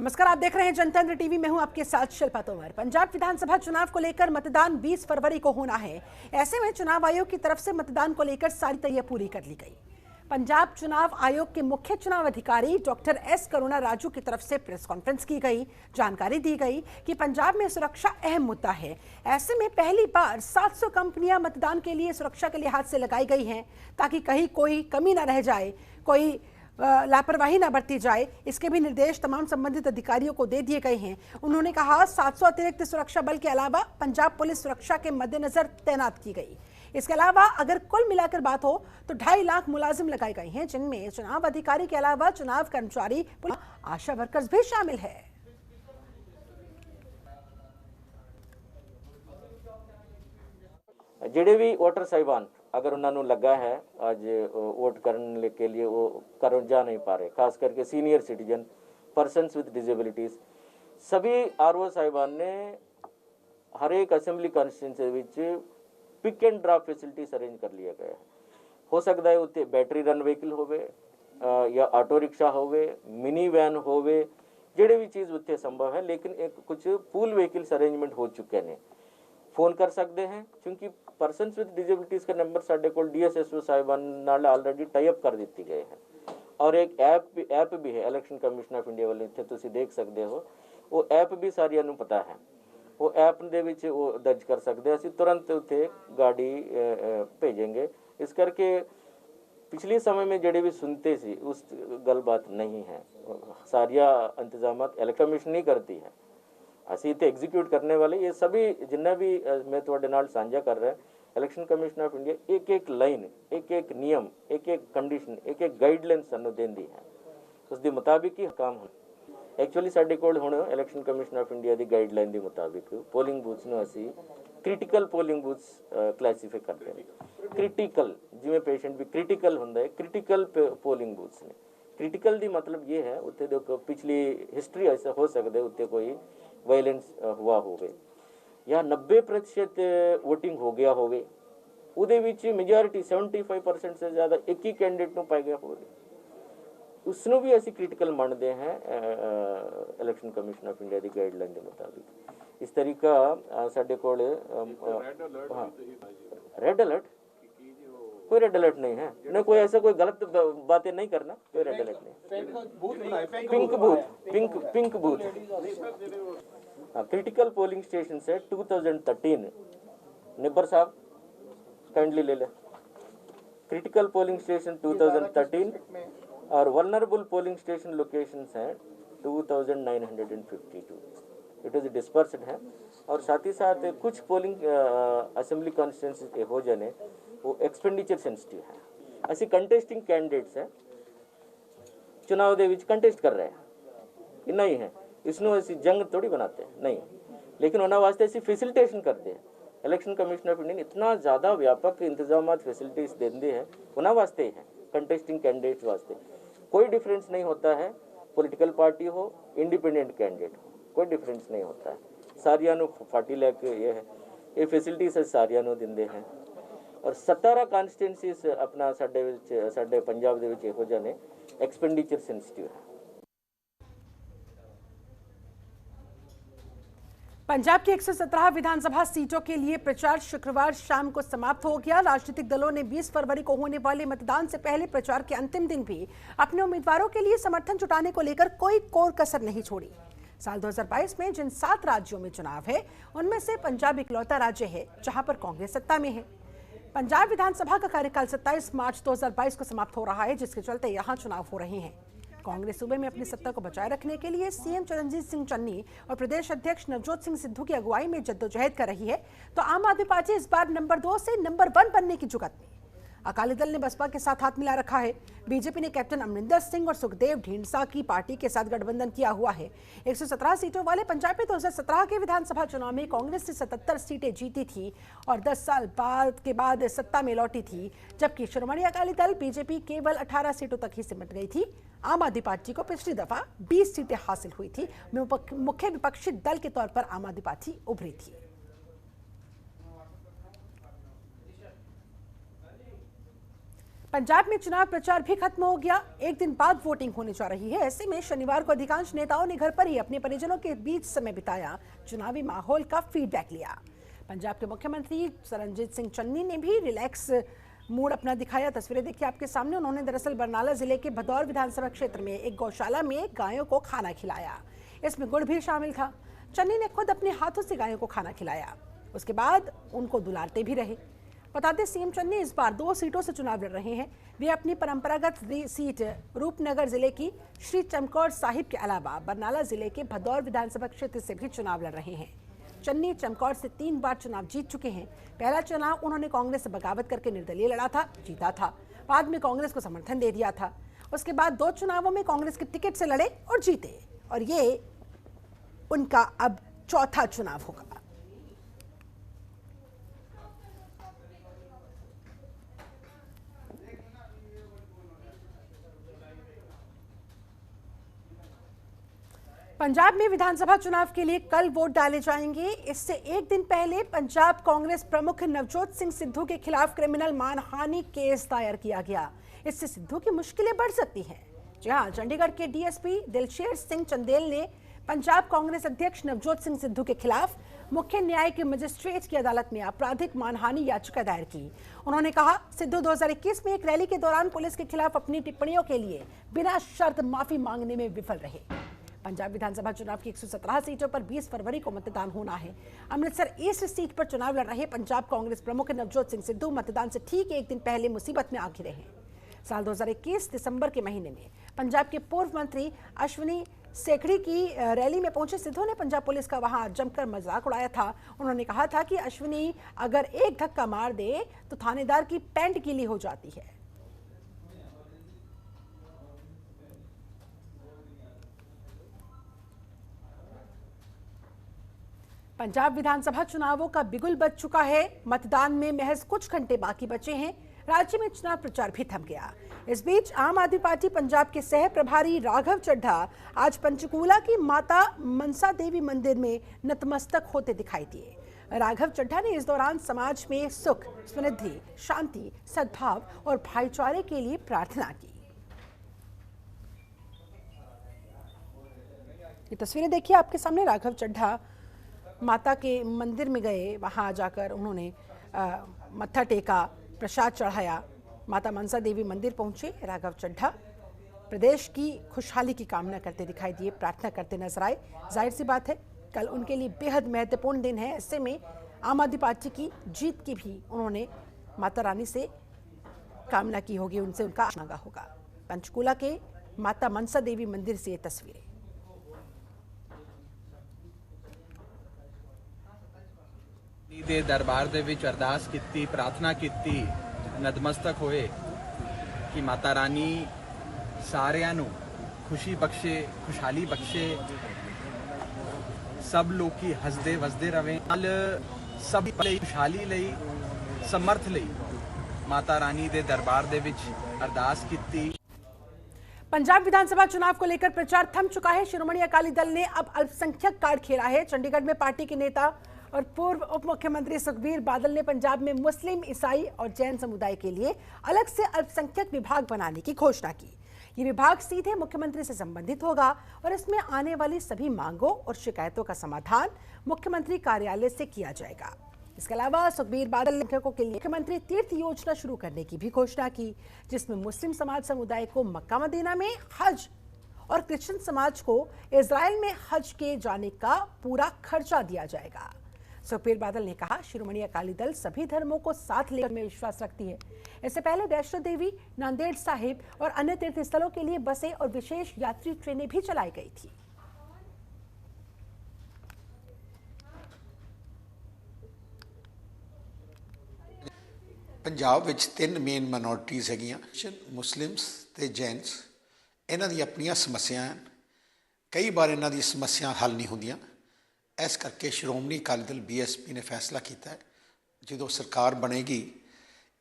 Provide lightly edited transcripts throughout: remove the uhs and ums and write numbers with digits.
नमस्कार, आप देख रहे हैं जनतंत्र टीवी। मैं हूं आपके साथ शिल्पा तोमर। पंजाब विधानसभा चुनाव को लेकर मतदान 20 फरवरी को होना है। ऐसे में चुनाव आयोग की तरफ से मतदान को लेकर सारी तैयारी पूरी कर ली गई। पंजाब चुनाव आयोग के मुख्य चुनाव अधिकारी डॉक्टर एस करुणा राजू की तरफ से प्रेस कॉन्फ्रेंस की गई। जानकारी दी गई कि पंजाब में सुरक्षा अहम मुद्दा है। ऐसे में पहली बार 700 कंपनियां मतदान के लिए सुरक्षा के लिहाज से लगाई गई हैं, ताकि कहीं कोई कमी ना रह जाए, कोई लापरवाही न बरती जाए। इसके भी निर्देश तमाम संबंधित अधिकारियों को दे दिए गए हैं। उन्होंने कहा 700 अतिरिक्त सुरक्षा बल के अलावा पंजाब पुलिस सुरक्षा के मद्देनजर तैनात की गई। इसके अलावा अगर कुल मिलाकर बात हो तो 2.5 लाख मुलाजिम लगाए गए हैं, जिनमें चुनाव अधिकारी के अलावा चुनाव कर्मचारी, आशा वर्कर्स भी शामिल है। ਜਿਹੜੇ ਵੀ वोटर साहिबान अगर उन्होंने लगा है आज वोट करने के लिए वो कर जा नहीं पा रहे, खास करके senior citizen, persons with disabilities, सभी आरओ साहिबान ने हर एक assembly constituency which pick and drop facilities arrange कर लिया गया है। हो सकता है उत्ते बैटरी रन व्हीकल होवे या ऑटो रिक्शा होवे, मिनी वैन होवे, जेड़े भी चीज़ उत्ते संभव है, लेकिन एक कुछ पूल व्हीकल्स अरेंजमेंट हो चुके हैं। फोन कर सकते हैं क्योंकि परसनस विद डिजेबिलिटीज़ का नंबर साढ़े को DSSO साहिबान नाल ऑलरेडी टाइप कर दी गए हैं। और एक ऐप भी है इलेक्शन कमीशन ऑफ इंडिया वाले, इत्थे तुसीं देख सकते हो। वो ऐप भी सारियां नूं पता है। वो ऐप दे विच वो दर्ज कर सकते हैं, असीं तुरंत उत्थे गाड़ी भेजेंगे। इस करके पिछले समय में जड़े भी सुनते सी उस गलबात नहीं है। सारिया इंतजाम इलेक्शन कमीशन नहीं करती है, असी इतने एग्जीक्यूट करने वाले। ये सभी जिन्ना भी मैं थोड़े नाल साझा कर रहा है, इलेक्शन कमीशन ऑफ इंडिया एक एक लाइन, एक एक नियम, एक एक कंडीशन, एक एक गाइडलाइन सानू देंदी है, उसके मुताबिक ही काम हो। एक्चुअली साडे कोल हुण इलेक्शन कमीशन ऑफ इंडिया की गाइडलाइन के मुताबिक पोलिंग बूथ्स नूं असी क्रिटिकल पोलिंग बूथ्स क्लैसीफाई करते हैं। क्रिटिकल जिवें पेशेंट भी क्रिटिकल हुंदा है, क्रिटिकल पोलिंग बूथ्स ने। क्रिटिकल दी मतलब ये है उत्थे देखो पिछली हिस्ट्री ऐसा हो सकता है उत्थे कोई वायलेंस हुआ होवे या 90% वोटिंग हो गया होवे, उहदे विच मेजॉरिटी 75% से ज़्यादा एक ही कैंडिडेट नूं पाई गया होवे, उसनूं भी असीं क्रिटिकल मानते हैं इलेक्शन कमीशन ऑफ इंडिया की गाइडलाइन के मुताबिक। इस तरीका साडे कोल हाँ रेड अलर्ट, कोई रेड अलर्ट नहीं है, न कोई ऐसा कोई गलत बातें नहीं करना, कोई रेड अलर्ट नहीं। Pink booth critical polling station से 2013 निब्बर साहब काइंडली ले ले। क्रिटिकल पोलिंग स्टेशन 2013 और वल्नरेबल पोलिंग स्टेशन लोकेशंस हैं 2952। इट इज़ डिस्पर्स्ड है। और साथ ही साथ कुछ पोलिंग असेंबली कॉन्स्टिट्यूंसी हो जाने वो एक्सपेंडिचर सेंसिटिव है। असी कंटेस्टिंग कैंडिडेट्स हैं, चुनाव दे विच कंटेस्ट कर रहे हैं कि नहीं है, इसनों असी जंग थोड़ी बनाते हैं, नहीं, लेकिन उन्होंने वास्ते असी फैसिलिटेशन करते हैं। इलेक्शन कमीशन ऑफ इंडिया इतना ज़्यादा व्यापक इंतजाम फैसिलिटीज देते हैं, उन्होंने वास्ते हैं कंटेस्टिंग कैंडिडेट्स वास्ते। कोई डिफरेंस नहीं होता है, पॉलिटिकल पार्टी हो, इंडिपेंडेंट कैंडिडेट हो, कोई डिफरेंस नहीं होता है। सारिया नूं 40 लाख ये है, ये फैसिलिटीज सारिया नूं दिंदे हैं। और 17 कॉन्स्टिट्यूंसीज अपना साडे पंजाब दे विच इहो जिहे ने एक्सपेंडिचर सेंसिटिव है। पंजाब की 117 विधानसभा सीटों के लिए प्रचार शुक्रवार शाम को समाप्त हो गया। राजनीतिक दलों ने 20 फरवरी को होने वाले मतदान से पहले प्रचार के अंतिम दिन भी अपने उम्मीदवारों के लिए समर्थन जुटाने को लेकर कोई कोर कसर नहीं छोड़ी। साल 2022 में जिन 7 राज्यों में चुनाव है, उनमें से पंजाब इकलौता राज्य है जहां पर कांग्रेस सत्ता में है। पंजाब विधानसभा का कार्यकाल 27 मार्च 2022 को समाप्त हो रहा है, जिसके चलते यहां चुनाव हो रहे हैं। कांग्रेस सूबे में अपनी सत्ता को बचाए रखने के लिए सीएम चरणजीत सिंह चन्नी और प्रदेश अध्यक्ष नवजोत सिंह सिद्धू की अगुवाई में जद्दोजहद कर रही है, तो आम आदमी पार्टी इस बार नंबर 2 से नंबर 1 बनने की जुगत में। अकाली दल ने बसपा के साथ हाथ मिला रखा है। बीजेपी ने कैप्टन अमरिंदर सिंह और सुखदेव ढींढसा की पार्टी के साथ गठबंधन किया हुआ है। 117 सीटों वाले पंजाब में 2017 के विधानसभा चुनाव में कांग्रेस ने 77 सीटें जीती थी और 10 साल के बाद सत्ता में लौटी थी, जबकि शिरोमणि अकाली दल बीजेपी केवल 18 सीटों तक ही सिमट गई थी। आम आदमी पार्टी को पिछली दफा 20 सीटें हासिल हुई थी। मुख्य विपक्षी दल के तौर पर आम आदमी पार्टी उभरी थी। पंजाब में चुनाव प्रचार भी खत्म हो गया। एक दिन बाद वोटिंग होने जा रही है। ऐसे में शनिवार को अधिकांश नेताओं ने घर पर ही अपने परिजनों के बीच समय बिताया, चुनावी माहौल का फीडबैक लिया। पंजाब के मुख्यमंत्री सरनजीत सिंह चन्नी ने भी रिलैक्स मूड अपना दिखाया। तस्वीरें देखिए आपके सामने। उन्होंने दरअसल बरनाला जिले के भदौर विधानसभा क्षेत्र में एक गौशाला में गायों को खाना खिलाया। इसमें गुड़ भी शामिल था। चन्नी ने खुद अपने हाथों से गायों को खाना खिलाया, उसके बाद उनको दुलारते भी रहे। बता दें, सीएम चन्नी इस बार 2 सीटों से चुनाव लड़ रहे हैं। वे अपनी परंपरागत सीट रूपनगर जिले की श्री चमकौर साहिब के अलावा बरनाला जिले के भदौर विधानसभा क्षेत्र से भी चुनाव लड़ रहे हैं। चन्नी चमकौर से 3 बार चुनाव जीत चुके हैं। पहला चुनाव उन्होंने कांग्रेस से बगावत करके निर्दलीय लड़ा था, जीता था। बाद में कांग्रेस को समर्थन दे दिया था। उसके बाद 2 चुनावों में कांग्रेस के टिकट से लड़े और जीते, और ये उनका अब चौथा चुनाव होगा। पंजाब में विधानसभा चुनाव के लिए कल वोट डाले जाएंगे। इससे एक दिन पहले पंजाब कांग्रेस प्रमुख नवजोत सिंह सिद्धू के खिलाफ क्रिमिनल मानहानि केस दायर किया गया। इससे सिद्धू की मुश्किलें बढ़ सकती हैं। जी हां, चंडीगढ़ के डीएसपी दिलशेर सिंह चंदेल ने पंजाब कांग्रेस अध्यक्ष नवजोत सिंह सिद्धू के खिलाफ मुख्य न्यायिक मजिस्ट्रेट की अदालत में आपराधिक मानहानि याचिका दायर की। उन्होंने कहा, सिद्धू 2021 में एक रैली के दौरान पुलिस के खिलाफ अपनी टिप्पणियों के लिए बिना शर्त माफी मांगने में विफल रहे। पंजाब विधानसभा चुनाव की 117 सीटों पर 20 फरवरी को मतदान होना है। अमृतसर ईस्ट सीट पर चुनाव लड़ रहे पंजाब कांग्रेस प्रमुख नवजोत सिंह सिद्धू मतदान से ठीक एक दिन पहले मुसीबत में आ घिरे हैं। साल 2021 दिसंबर के महीने में पंजाब के पूर्व मंत्री अश्विनी सेखड़ी की रैली में पहुंचे सिद्धू ने पंजाब पुलिस का वहां जमकर मजाक उड़ाया था। उन्होंने कहा था कि अश्विनी अगर एक धक्का मार दे तो थानेदार की पैंट गीली हो जाती है। पंजाब विधानसभा चुनावों का बिगुल बज चुका है। मतदान में महज कुछ घंटे बाकी बचे हैं। राज्य में चुनाव प्रचार भी थम गया। इस बीच आम आदमी पार्टी पंजाब के सह प्रभारी राघव चड्ढा आज पंचकूला की माता मनसा देवी मंदिर में नतमस्तक होते दिखाई दिए। राघव चड्ढा ने इस दौरान समाज में सुख, समृद्धि, शांति, सद्भाव और भाईचारे के लिए प्रार्थना की। ये तस्वीरें देखिए आपके सामने। राघव चड्ढा माता के मंदिर में गए, वहां जाकर उन्होंने मत्था टेका, प्रसाद चढ़ाया। माता मनसा देवी मंदिर पहुंचे राघव चड्ढा प्रदेश की खुशहाली की कामना करते दिखाई दिए, प्रार्थना करते नजर आए। जाहिर सी बात है, कल उनके लिए बेहद महत्वपूर्ण दिन है। ऐसे में आम आदमी पार्टी की जीत की भी उन्होंने माता रानी से कामना की होगी, उनसे उनका मांगा होगा। पंचकूला के माता मनसा देवी मंदिर से ये तस्वीरें। ਦੇ ਦਰਬਾਰ ਦੇ ਵਿੱਚ ਅਰਦਾਸ ਕੀਤੀ, ਪ੍ਰਾਰਥਨਾ ਕੀਤੀ, ਨਤਮਸਤਕ ਹੋਏ ਕਿ ਮਾਤਾ ਰਾਣੀ ਸਾਰਿਆਂ ਨੂੰ ਖੁਸ਼ੀ ਬਖਸ਼ੇ, ਖੁਸ਼ਹਾਲੀ ਬਖਸ਼ੇ, ਸਭ ਲੋਕੀ ਹੱਸਦੇ ਵਸਦੇ ਰਵੇ, ਨਾਲ ਸਭ ਲਈ ਖੁਸ਼ਹਾਲੀ ਲਈ, ਸਮਰਥ ਲਈ ਮਾਤਾ ਰਾਣੀ ਦੇ ਦਰਬਾਰ ਦੇ ਵਿੱਚ ਅਰਦਾਸ ਕੀਤੀ। पंजाब विधानसभा चुनाव को लेकर प्रचार थम चुका है। शिरोमणि अकाली दल ने अब अल्पसंख्यक कार्ड खेला है। चंडीगढ़ में पार्टी के नेता और पूर्व उप मुख्यमंत्री सुखबीर बादल ने पंजाब में मुस्लिम, ईसाई और जैन समुदाय के लिए अलग से अल्पसंख्यक विभाग बनाने की घोषणा की। ये विभाग सीधे मुख्यमंत्री से संबंधित होगा और इसमें आने वाली सभी मांगों और शिकायतों का समाधान मुख्यमंत्री कार्यालय से किया जाएगा। इसके अलावा सुखबीर बादल ने को के लिए मुख्यमंत्री तीर्थ योजना शुरू करने की भी घोषणा की, जिसमें मुस्लिम समाज समुदाय को मक्का मदीना में हज और क्रिश्चियन समाज को इजराइल में हज के जाने का पूरा खर्चा दिया जाएगा। सुखबीर बादल ने कहा, शिरोमणि अकाली दल सभी धर्मों को साथ लेकर में विश्वास रखती है। इससे पहले वैष्णो देवी, नांदेड़ साहिब और अन्य तीर्थ स्थलों के लिए बसें और विशेष यात्री ट्रेनें भी चलाई गई थी। पंजाब विच 3 मेन माइनॉरिटीज़ हैगियां, मुस्लिम्स ते जैनस। इन्हां दी अपनियां समस्याएं हैं, कई बार इन्हां दी समस्या हल नहीं होंदियां। इस करके श्रोमणी अकाली दल BSP ने फैसला किया है, जो सरकार बनेगी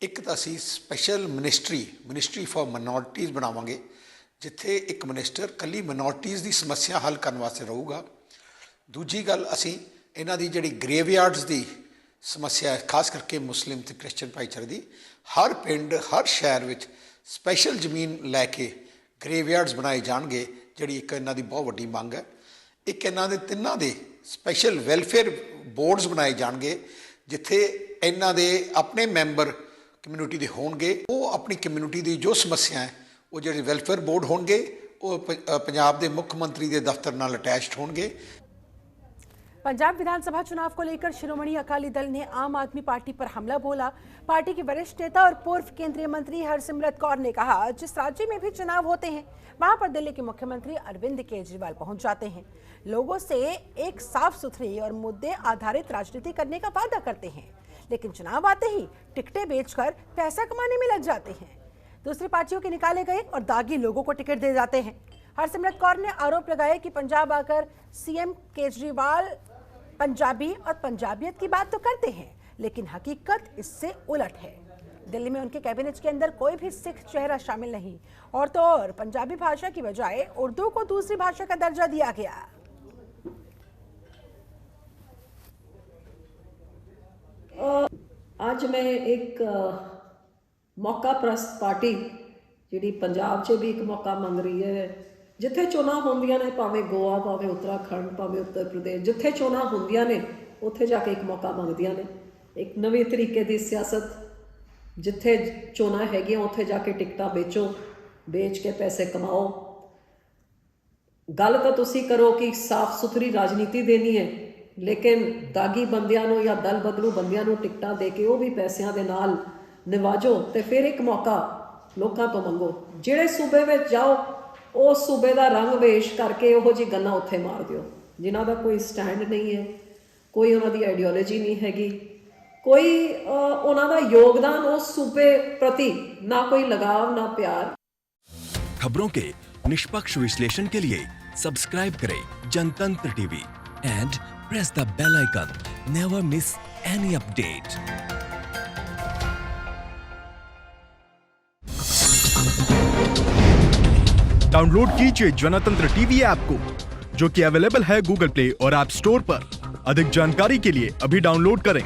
एक तो असी स्पैशल मिनिस्ट्री फॉर माइनॉरिटीज़ बनावांगे, जिथे एक मिनिस्टर कली माइनॉरिटीज़ की समस्या हल करने वास्ते रहूगा। दूजी गल, असी इन्हां दी जिहड़ी ग्रेवयार्ड्स की ਸਮੱਸਿਆ ਹੈ, ਖਾਸ ਕਰਕੇ ਮੁਸਲਿਮ ਤੇ ਕ੍ਰਿਸਚਨ ਭਾਈਚਾਰੇ ਦੀ। ਹਰ ਪਿੰਡ ਹਰ ਸ਼ਹਿਰ ਵਿੱਚ ਸਪੈਸ਼ਲ ਜ਼ਮੀਨ ਲੈ ਕੇ ਗ੍ਰੇਵਯਾਰਡਸ ਬਣਾਏ ਜਾਣਗੇ, ਜਿਹੜੀ ਇੱਕ ਇਹਨਾਂ ਦੀ ਬਹੁਤ ਵੱਡੀ ਮੰਗ ਹੈ। ਇੱਕ ਇਹਨਾਂ ਦੇ ਤਿੰਨਾਂ ਦੇ ਸਪੈਸ਼ਲ ਵੈਲਫੇਅਰ ਬੋਰਡਸ ਬਣਾਏ ਜਾਣਗੇ, ਜਿੱਥੇ ਇਹਨਾਂ ਦੇ ਆਪਣੇ ਮੈਂਬਰ ਕਮਿਊਨਿਟੀ ਦੇ ਹੋਣਗੇ। ਉਹ ਆਪਣੀ ਕਮਿਊਨਿਟੀ ਦੀ ਜੋ ਸਮੱਸਿਆ ਹੈ, ਉਹ ਜਿਹੜੇ ਵੈਲਫੇਅਰ ਬੋਰਡ ਹੋਣਗੇ ਉਹ ਪੰਜਾਬ ਦੇ ਮੁੱਖ ਮੰਤਰੀ ਦੇ ਦਫ਼ਤਰ ਨਾਲ ਅਟੈਚਡ ਹੋਣਗੇ। पंजाब विधानसभा चुनाव को लेकर शिरोमणि अकाली दल ने आम आदमी पार्टी पर हमला बोला। पार्टी की वरिष्ठ नेता और पूर्व केंद्रीय मंत्री हरसिमरत कौर ने कहा, जिस राज्य में भी चुनाव होते हैं वहां पर दिल्ली के मुख्यमंत्री अरविंद केजरीवाल पहुंच जाते हैं, लोगों से एक साफ सुथरी और मुद्दे आधारित राजनीति करने का वादा करते हैं, लेकिन चुनाव आते ही टिकटें बेचकर पैसा कमाने में लग जाते हैं। दूसरी पार्टियों के निकाले गए और दागी लोगों को टिकट दे जाते हैं। हरसिमरत कौर ने आरोप लगाया कि पंजाब आकर सीएम केजरीवाल पंजाबी और पंजाबियत की बात तो करते हैं, लेकिन हकीकत इससे उलट है। दिल्ली में उनके कैबिनेट के अंदर कोई भी सिख चेहरा शामिल नहीं, और तो और पंजाबी भाषा की बजाय उर्दू को दूसरी भाषा का दर्जा दिया गया। आज मैं एक मौका प्रस्त पार्टी जी पंजाब च भी एक मौका मंग रही है, जिथे चोणां होंदियां ने, भावें गोवा भावें उत्तराखंड भावें उत्तर प्रदेश, जिथे चोणां होंदियां ने उत्थे जाके एक मौका मंगदियां ने। एक नवे तरीके की सियासत, जिथे चोणां हैगियां उत्थे जाके टिकटां बेचो, बेच के पैसे कमाओ। गल तो तुसी करो कि साफ सुथरी राजनीति देनी है, लेकिन दागी बंदियां नूं या दल बदलू बंदियां नूं टिकटां दे के वो भी पैसों के नाल निवाजो, तो फिर एक मौका लोगों तो मंगो। जिहड़े सूबे में जाओ उस सूबे का रंग वेश करके वो जी गल्लां उत्थे मार दिओ, जिन्हां दा कोई स्टैंड नहीं है, कोई उन्हां दी आइडियोलॉजी नहीं हैगी, कोई उन्हां दा योगदान उस सूबे प्रति ना कोई लगाव ना प्यार। खबरों के निष्पक्ष विश्लेषण के लिए सब्सक्राइब करें Jantantra TV and press the bell icon. Never miss any update. Download कीजिए जनतंत्र टीवी ऐप को, जो कि अवेलेबल है गूगल प्ले और ऐप स्टोर पर। अधिक जानकारी के लिए अभी डाउनलोड करें।